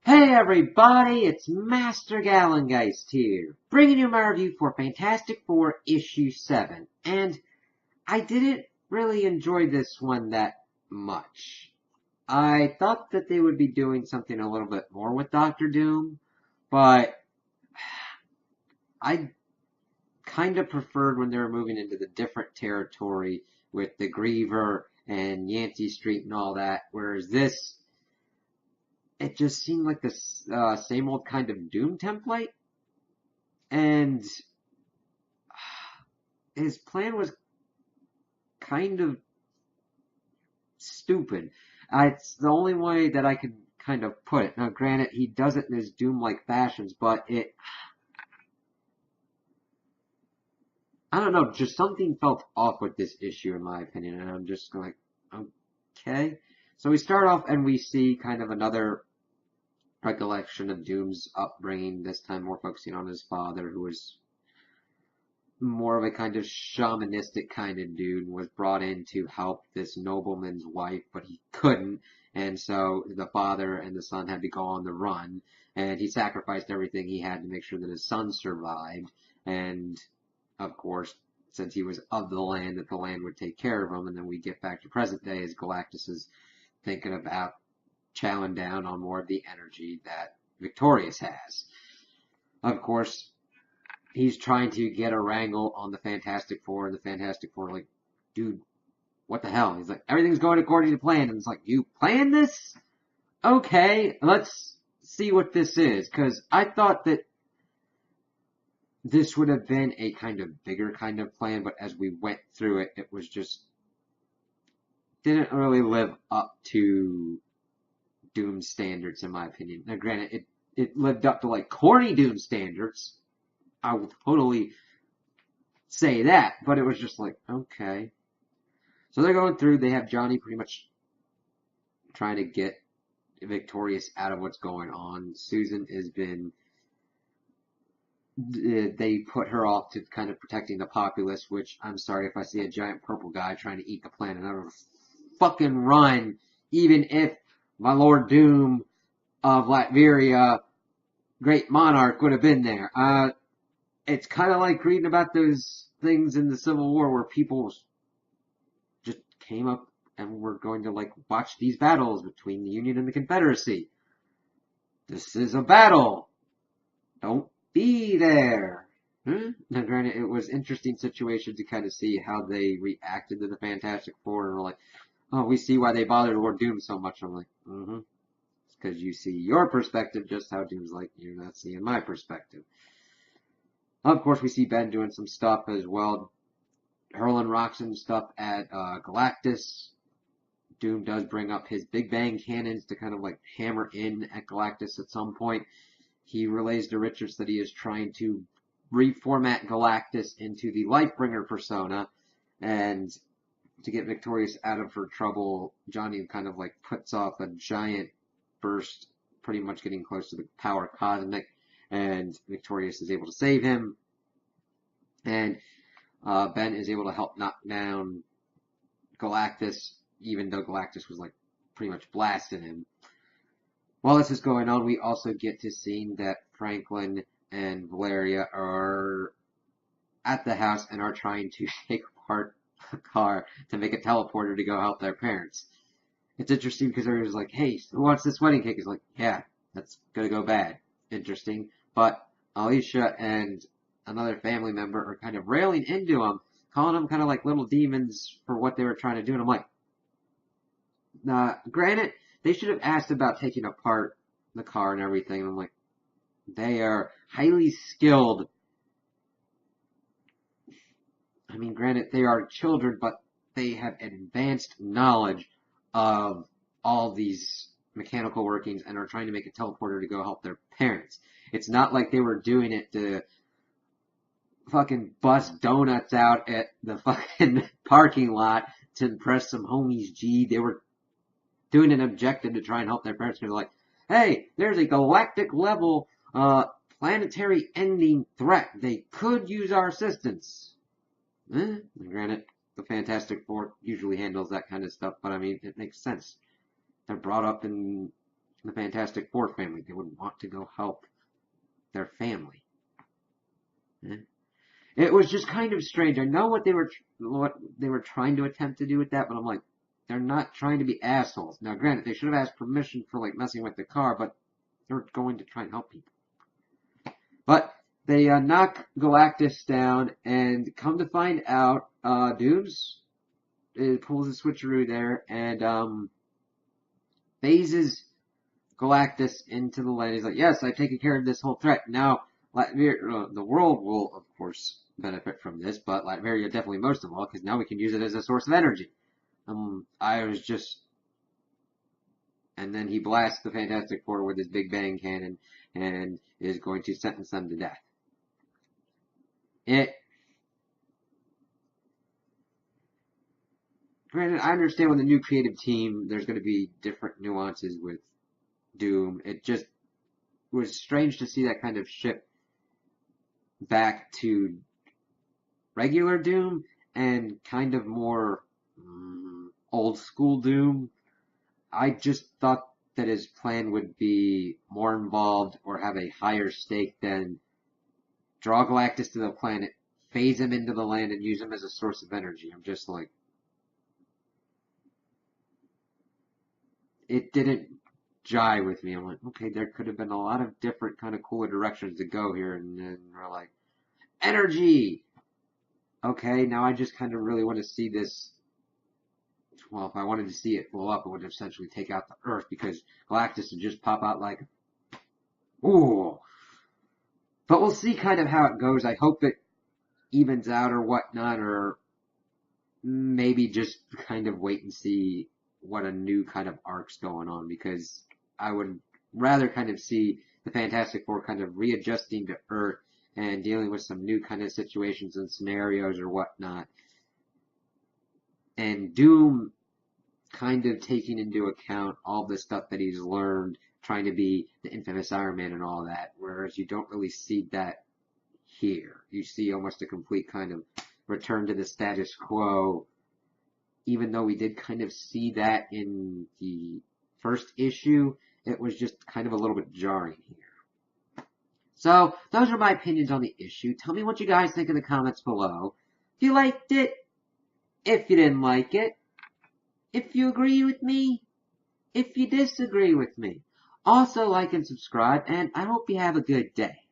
Hey everybody, it's Master Gallengeist here, bringing you my review for Fantastic Four issue 7, and I didn't really enjoy this one that much. I thought that they would be doing something a little bit more with Doctor Doom, but I kind of preferred when they were moving into the different territory with the Griever and Yancey Street and all that, whereas this it just seemed like the same old kind of Doom template. And his plan was kind of stupid. It's the only way that I could kind of put it. Now, granted, he does it in his Doom-like fashions, but I don't know, just something felt off with this issue, in my opinion, and I'm just like, okay. So we start off and we see kind of another recollection of Doom's upbringing, this time more focusing on his father, who was more of a kind of shamanistic kind of dude, was brought in to help this nobleman's wife, but he couldn't, and so the father and the son had to go on the run, and he sacrificed everything he had to make sure that his son survived, and of course, since he was of the land, that the land would take care of him, and then we get back to present day as Galactus is thinking about chowing down on more of the energy that Victorious has. Of course, he's trying to get a wrangle on the Fantastic Four, and the Fantastic Four are like, dude, what the hell? He's like, everything's going according to plan, and it's like, you planned this? Okay, let's see what this is, because I thought that this would have been a kind of bigger kind of plan, but as we went through it, it was just, didn't really live up to Doom standards, in my opinion. Now, granted, it lived up to, like, corny Doom standards. I will totally say that, but it was just like, okay. So they're going through, they have Johnny pretty much trying to get Victorious out of what's going on. Susan has been, they put her off to kind of protecting the populace, which, I'm sorry, if I see a giant purple guy trying to eat the planet, I would fucking run, even if my Lord Doom of Latveria, Great Monarch, would have been there. It's kind of like reading about those things in the Civil War where people just came up and were going to, like, watch these battles between the Union and the Confederacy. This is a battle. Don't be there. Now, granted, it was interesting situation to kind of see how they reacted to the Fantastic Four, and were like, oh, we see why they bothered Lord Doom so much. I'm like, It's because you see your perspective just how Doom's like, you're not seeing my perspective. Of course, we see Ben doing some stuff as well, hurling rocks and stuff at Galactus. Doom does bring up his Big Bang cannons to kind of like hammer in at Galactus at some point. He relays to Richards that he is trying to reformat Galactus into the Lifebringer persona, and to get Victorious out of her trouble, Johnny kind of like puts off a giant burst, pretty much getting close to the power cosmic, and Victorious is able to save him, and Ben is able to help knock down Galactus, even though Galactus was like pretty much blasting him. While this is going on, we also get to see that Franklin and Valeria are at the house and are trying to take apart a car to make a teleporter to go help their parents. It's interesting because everyone's like, hey, who wants this wedding cake? He's like, yeah, that's gonna go bad. Interesting. But Alicia and another family member are kind of railing into him, calling them kind of like little demons for what they were trying to do. And I'm like, granted, they should have asked about taking apart the car and everything. And I'm like, they are highly skilled. I mean, granted, they are children, but they have advanced knowledge of all these mechanical workings and are trying to make a teleporter to go help their parents. It's not like they were doing it to fucking bust donuts out at the fucking parking lot to impress some homies. G. They were doing an objective to try and help their parents. They're like, hey, there's a galactic level planetary ending threat. They could use our assistance. Granted, the Fantastic Four usually handles that kind of stuff, but I mean, it makes sense. They're brought up in the Fantastic Four family. They would want to go help their family. It was just kind of strange. I know what they were trying to attempt to do with that, but I'm like, they're not trying to be assholes. Now, granted, they should have asked permission for like messing with the car, but they're going to try and help people. But they knock Galactus down, and come to find out, Dooms pulls a switcheroo there, and phases Galactus into the land. He's like, yes, I've taken care of this whole threat. Now, the world will, of course, benefit from this, but Latveria definitely most of all, because now we can use it as a source of energy. And then he blasts the Fantastic Four with his Big Bang cannon, and is going to sentence them to death. Granted, I understand with the new creative team, there's going to be different nuances with Doom. It just was strange to see that kind of shift back to regular Doom and kind of more old school Doom. I just thought that his plan would be more involved or have a higher stake than draw Galactus to the planet, phase him into the land, and use him as a source of energy. I'm just like, it didn't jive with me. I'm like, okay, there could have been a lot of different kind of cooler directions to go here, and then we're like, energy! Okay, now I just kind of really want to see this. Well, if I wanted to see it blow up, it would essentially take out the Earth, because Galactus would just pop out like, ooh. But we'll see kind of how it goes. I hope it evens out or whatnot, or maybe just kind of wait and see what a new kind of arc's going on, because I would rather kind of see the Fantastic Four kind of readjusting to Earth and dealing with some new kind of situations and scenarios or whatnot. And Doom kind of taking into account all the stuff that he's learned, trying to be the infamous Iron Man and all that, whereas you don't really see that here. You see almost a complete kind of return to the status quo, even though we did kind of see that in the first issue. It was just kind of a little bit jarring here. So, those are my opinions on the issue. Tell me what you guys think in the comments below. If you liked it, if you didn't like it, if you agree with me, if you disagree with me. Also, like and subscribe, and I hope you have a good day.